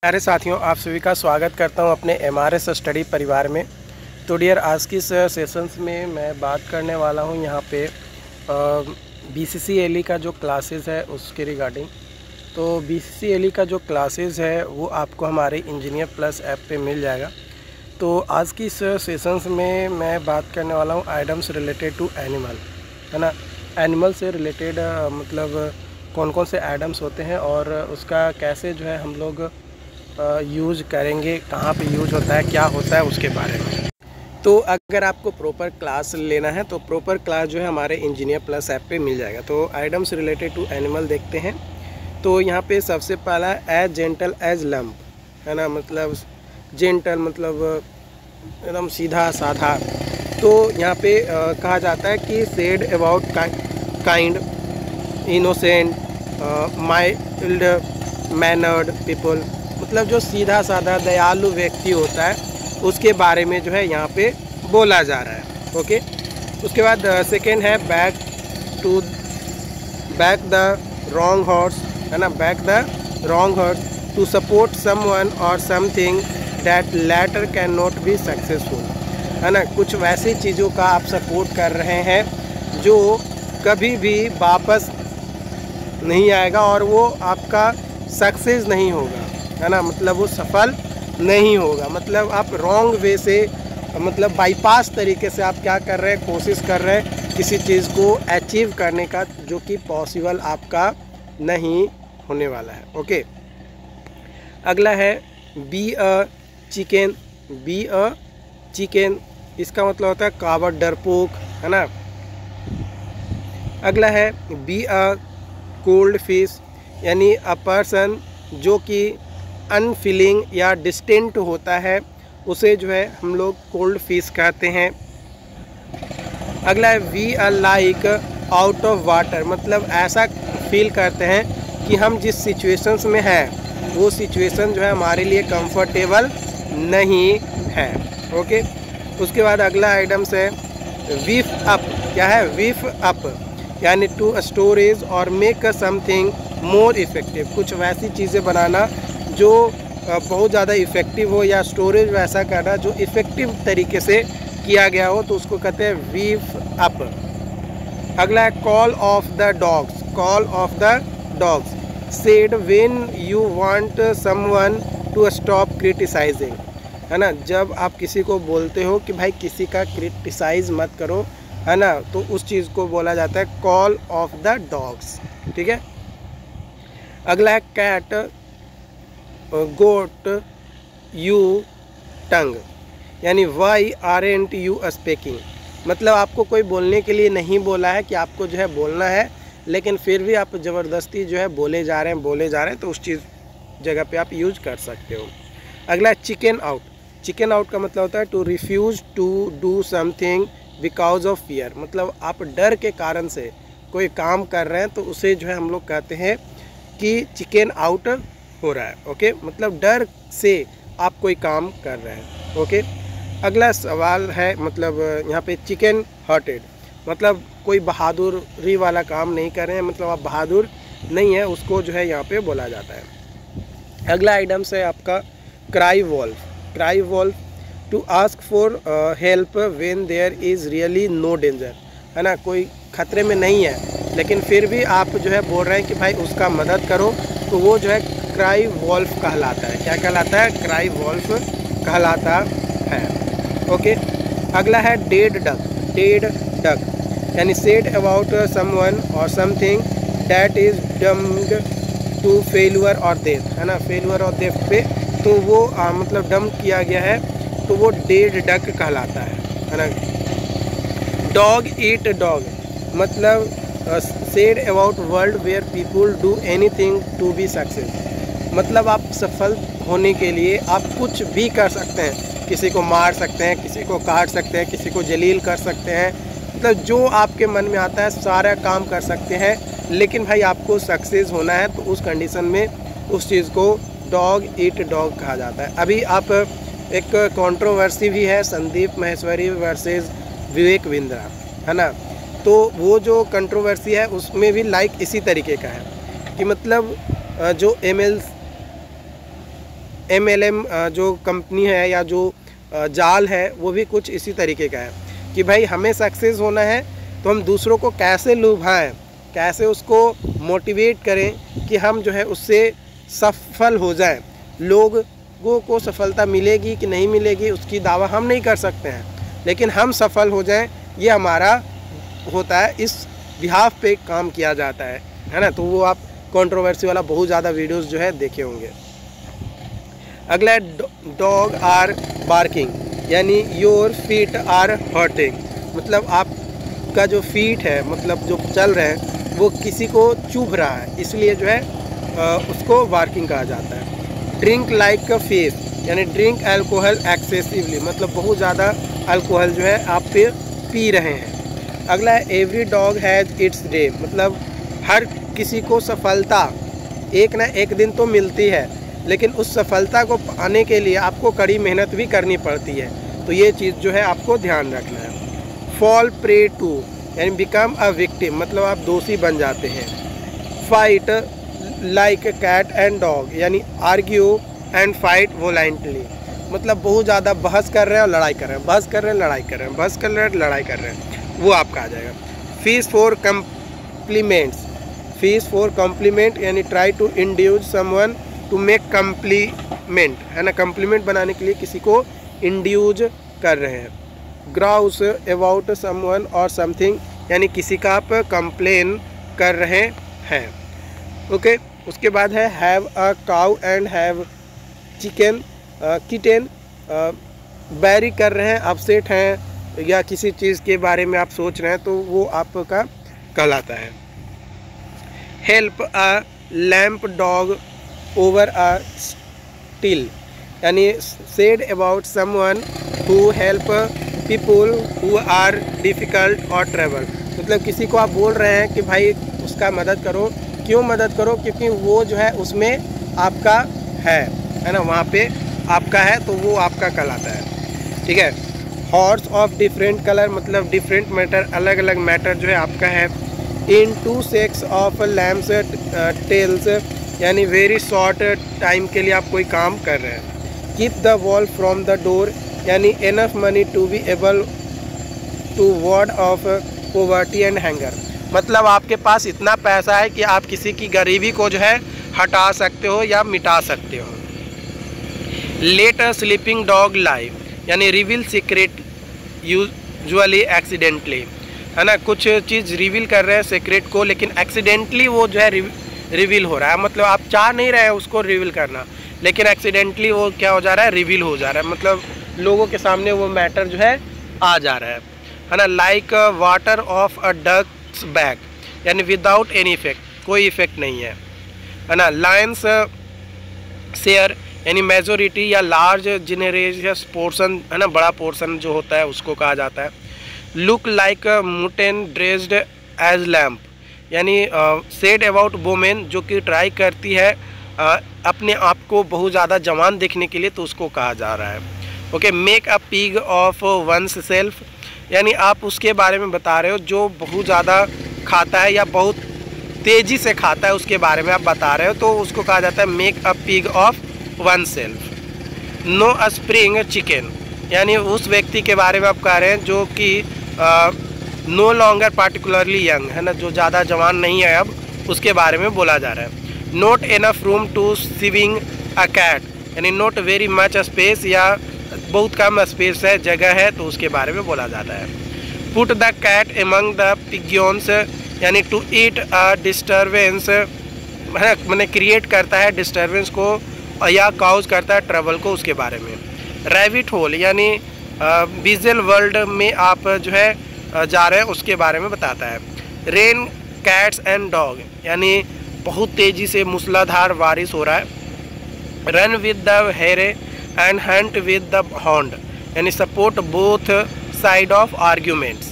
प्यारे साथियों, आप सभी का स्वागत करता हूं अपने एमआरएस स्टडी परिवार में। तो डियर, आज की इस सेशंस में मैं बात करने वाला हूं यहां पे बीसीसीएलई का जो क्लासेस है उसके रिगार्डिंग। तो बीसीसीएलई का जो क्लासेस है वो आपको हमारे इंजीनियर प्लस ऐप पे मिल जाएगा। तो आज की इस सेशंस में मैं बात करने वाला हूँ आइटम्स रिलेटेड टू एनिमल, है ना। एनिमल से रिलेटेड मतलब कौन कौन से आइटम्स होते हैं और उसका कैसे जो है हम लोग यूज़ करेंगे, कहाँ पे यूज़ होता है, क्या होता है, उसके बारे में। तो अगर आपको प्रॉपर क्लास लेना है तो प्रॉपर क्लास जो है हमारे इंजीनियर प्लस ऐप पे मिल जाएगा। तो आइटम्स रिलेटेड टू एनिमल देखते हैं। तो यहाँ पे सबसे पहला एज जेंटल एज लम्प, है ना। मतलब जेंटल मतलब एकदम सीधा साधा। तो यहाँ पे कहा जाता है कि said about kind, innocent, mild mannered people, मतलब जो सीधा साधा दयालु व्यक्ति होता है उसके बारे में जो है यहाँ पे बोला जा रहा है। ओके, उसके बाद सेकेंड है बैक द रॉन्ग हॉर्स, है ना। Back the wrong horse to support someone और something that later can not be successful, है ना। कुछ वैसी चीज़ों का आप सपोर्ट कर रहे हैं जो कभी भी वापस नहीं आएगा और वो आपका सक्सेस नहीं होगा, है ना। मतलब वो सफल नहीं होगा। मतलब आप रॉन्ग वे से, मतलब बाईपास तरीके से आप क्या कर रहे हैं, कोशिश कर रहे हैं किसी चीज़ को अचीव करने का जो कि पॉसिबल आपका नहीं होने वाला है। ओके, अगला है बी अ चिकन, इसका मतलब होता है कावड़, डरपोक, है ना। अगला है बी अ कोल्ड फिश, यानी अ पर्सन जो कि अनफीलिंग या डिस्टेंट होता है उसे जो है हम लोग कोल्ड फिश कहते हैं। अगला है we are like out of water, मतलब ऐसा फील करते हैं कि हम जिस सिचुएशंस में हैं वो सिचुएशन जो है हमारे लिए कंफर्टेबल नहीं है। ओके, उसके बाद अगला आइटम्स है वीफ अप। क्या है वीफ अप, यानी टू स्टोरेज और मेक समथिंग मोर इफ़ेक्टिव, कुछ वैसी चीज़ें बनाना जो बहुत ज़्यादा इफ़ेक्टिव हो या स्टोरेज वैसा करना जो इफ़ेक्टिव तरीके से किया गया हो, तो उसको कहते हैं वीफ अप। अगला है call off the dogs said when you want someone to stop criticising, है ना। जब आप किसी को बोलते हो कि भाई किसी का क्रिटिसाइज मत करो, है ना, तो उस चीज़ को बोला जाता है कॉल ऑफ द डॉग्स। ठीक है। अगला है कैट गोट यू टंग, यानी वाई आरेंट यू स्पीकिंग, मतलब आपको कोई बोलने के लिए नहीं बोला है कि आपको जो है बोलना है, लेकिन फिर भी आप ज़बरदस्ती जो है बोले जा रहे हैं, तो उस चीज़ जगह पे आप यूज कर सकते हो। अगला है चिकन आउट का मतलब होता है to refuse to do something because of fear, मतलब आप डर के कारण से कोई काम कर रहे हैं तो उसे जो है हम लोग कहते हैं कि चिकन आउट हो रहा है। ओके, मतलब डर से आप कोई काम कर रहे हैं। ओके, अगला सवाल है मतलब यहाँ पे चिकन हार्टेड, मतलब कोई बहादुरी वाला काम नहीं कर रहे हैं, मतलब आप बहादुर नहीं है, उसको जो है यहाँ पे बोला जाता है। अगला आइटम्स है आपका cry wolf to ask for help when there is really no danger, है ना। कोई खतरे में नहीं है लेकिन फिर भी आप जो है बोल रहे हैं कि भाई उसका मदद करो, तो वो जो है क्राई वॉल्फ कहलाता है। क्या कहलाता है? क्राई वॉल्फ कहलाता है। ओके, अगला है डेड डक, यानी सेड अबाउट समवन और something that is doomed to failure और डेथ, है ना। फेल्यूर और डेथ पे तो वो मतलब डम्प किया गया है, तो वो डेड डक कहलाता है ना। डॉग ईट डॉग, मतलब said about world where people do anything to be success, मतलब आप सफल होने के लिए आप कुछ भी कर सकते हैं, किसी को मार सकते हैं, किसी को काट सकते हैं, किसी को जलील कर सकते हैं, मतलब जो आपके मन में आता है सारा काम कर सकते हैं, लेकिन भाई आपको सक्सेस होना है तो उस कंडीशन में उस चीज़ को डॉग ईट डॉग कहा जाता है। अभी आप एक कंट्रोवर्सी भी है संदीप माहेश्वरी वर्सेस विवेक बिंद्रा, है ना। तो वो जो कंट्रोवर्सी है उसमें भी लाइक इसी तरीके का है कि मतलब जो MLM जो कंपनी है या जो जाल है वो भी कुछ इसी तरीके का है कि भाई हमें सक्सेस होना है तो हम दूसरों को कैसे लुभाएं, कैसे उसको मोटिवेट करें कि हम जो है उससे सफल हो जाएं। लोगों को सफलता मिलेगी कि नहीं मिलेगी उसकी दावा हम नहीं कर सकते हैं, लेकिन हम सफल हो जाएं ये हमारा होता है, इस बिहाफ पे काम किया जाता है ना। तो वो आप कंट्रोवर्सी वाला बहुत ज़्यादा वीडियोस जो है देखे होंगे। अगला है डॉग आर बार्किंग, यानी योर फीट आर हर्टिंग, मतलब आपका जो फीट है मतलब जो चल रहे हैं वो किसी को चुभ रहा है, इसलिए जो है उसको बार्किंग कहा जाता है। ड्रिंक लाइक अ फेस, यानी ड्रिंक अल्कोहल एक्सेसिवली, मतलब बहुत ज़्यादा अल्कोहल जो है आप पे पी रहे हैं। अगला है every dog has its day, मतलब हर किसी को सफलता एक ना एक दिन तो मिलती है, लेकिन उस सफलता को पाने के लिए आपको कड़ी मेहनत भी करनी पड़ती है, तो ये चीज़ जो है आपको ध्यान रखना है। फॉल प्रे टू, यानी बिकम अ विक्टिम, मतलब आप दोषी बन जाते हैं। Fight like cat and dog, यानी आर्ग्यू एंड फाइट वोलेंटली, मतलब बहुत ज़्यादा बहस कर रहे हैं और लड़ाई कर रहे हैं, बहस कर रहे हैं लड़ाई कर रहे हैं, बहस कर रहे हैं लड़ाई कर रहे हैं, वो आपका आ जाएगा। Fish for compliments, fish for compliment, यानी try to induce someone to make compliment, है ना, कम्प्लीमेंट बनाने के लिए किसी को इंड्यूज कर रहे हैं। ग्राउस अबाउट समवन और समथिंग, यानी किसी का आप कंप्लेन कर रहे हैं। ओके, उसके बाद है have a cow and have chicken kitten, worry कर रहे हैं, अपसेट हैं या किसी चीज़ के बारे में आप सोच रहे हैं तो वो आपका कहलाता है। Help a lame dog over a stile, यानी said about someone who help people who are difficult और ट्रेवल, मतलब किसी को आप बोल रहे हैं कि भाई उसका मदद करो, क्यों मदद करो, क्योंकि वो जो है उसमें आपका है ना, वहाँ पे आपका है तो वो आपका कहलाता है। ठीक है। हॉर्स ऑफ डिफरेंट कलर, मतलब डिफरेंट मैटर, अलग अलग मैटर जो है आपका है। In two shakes of lamb's tails, यानी वेरी शॉर्ट टाइम के लिए आप कोई काम कर रहे हैं। Keep the wolf from the door, यानी enough money to be able to ward off poverty and hunger, मतलब आपके पास इतना पैसा है कि आप किसी की गरीबी को जो है हटा सकते हो या मिटा सकते हो। Let a sleeping dog live, यानी रिवील सीक्रेट यूजुअली एक्सीडेंटली, है ना, कुछ चीज़ रिवील कर रहे हैं सीक्रेट को लेकिन एक्सीडेंटली वो जो है रिवील हो रहा है, मतलब आप चाह नहीं रहे हैं उसको रिवील करना लेकिन एक्सीडेंटली वो क्या हो जा रहा है, रिवील हो जा रहा है, मतलब लोगों के सामने वो मैटर जो है आ जा रहा है ना। Like water off a duck's back, यानी विदाउट एनी इफेक्ट, कोई इफेक्ट नहीं है ना। लायंस शेयर, यानी मेजोरिटी या लार्ज जेनरेशियस पोर्शन, है ना, बड़ा पोर्शन जो होता है उसको कहा जाता है। Look like mutton dressed as lamb, यानी सेड अबाउट वोमेन, जो कि ट्राई करती है अपने आप को बहुत ज़्यादा जवान देखने के लिए, तो उसको कहा जा रहा है। Okay, make a pig of one's self, यानी आप उसके बारे में बता रहे हो जो बहुत ज़्यादा खाता है या बहुत तेज़ी से खाता है, उसके बारे में आप बता रहे हो, तो उसको कहा जाता है make a pig of one self. No a spring chicken, यानी उस व्यक्ति के बारे में आप कह रहे हैं जो कि नो लॉन्गर पार्टिकुलरली यंग, है ना, जो ज़्यादा जवान नहीं है अब, उसके बारे में बोला जा रहा है। Not enough room to swing a cat, यानी नॉट वेरी मच स्पेस, या बहुत कम स्पेस है, जगह है, तो उसके बारे में बोला जाता है। Put the cat among the pigeons, यानी टू ईट अ डिस्टर्बेंस, मैंने क्रिएट करता है डिस्टर्बेंस को या काउज करता है ट्रबल को, उसके बारे में। रैबिट होल, यानी विजुअल वर्ल्ड में आप जो है जा रहे हैं, उसके बारे में बताता है। रेन कैट्स एंड डॉग, यानी बहुत तेज़ी से मूसलाधार बारिश हो रहा है। Run with the hare and hunt with the hound, यानी support both side of arguments.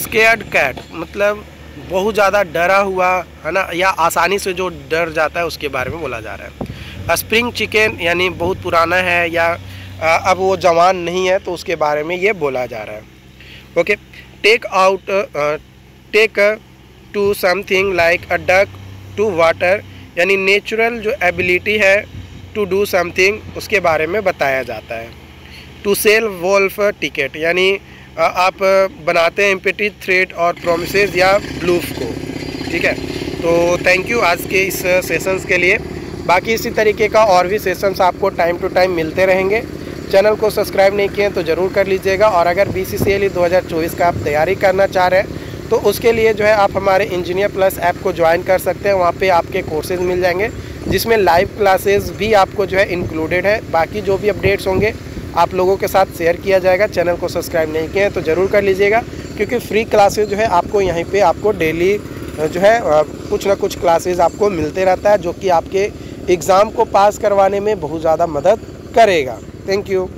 Scared cat, मतलब बहुत ज़्यादा डरा हुआ, है ना, या आसानी से जो डर जाता है उसके बारे में बोला जा रहा है। स्प्रिंग चिकन, यानी बहुत पुराना है या अब वो जवान नहीं है, तो उसके बारे में ये बोला जा रहा है। Okay, take to something like a duck to water, यानी नेचुरल जो एबिलिटी है टू डू समथिंग उसके बारे में बताया जाता है। टू सेल वोल्फ टिकट यानी आप बनाते हैं एम्पटी थ्रेट और प्रोमिसेस या ब्लूफ को, ठीक है। तो थैंक यू आज के इस सेशंस के लिए। बाकी इसी तरीके का और भी सेशंस आपको टाइम टू टाइम मिलते रहेंगे। चैनल को सब्सक्राइब नहीं किए तो ज़रूर कर लीजिएगा। और अगर BCCLE 2024 का आप तैयारी करना चाह रहे हैं तो उसके लिए जो है आप हमारे इंजीनियर प्लस ऐप को ज्वाइन कर सकते हैं। वहाँ पे आपके कोर्सेज मिल जाएंगे जिसमें लाइव क्लासेस भी आपको जो है इंक्लूडेड है। बाकी जो भी अपडेट्स होंगे आप लोगों के साथ शेयर किया जाएगा। चैनल को सब्सक्राइब नहीं किए तो ज़रूर कर लीजिएगा, क्योंकि फ्री क्लासेज जो है आपको यहीं पे आपको डेली जो है कुछ ना कुछ क्लासेज आपको मिलते रहता है, जो कि आपके एग्ज़ाम को पास करवाने में बहुत ज़्यादा मदद करेगा। Thank you.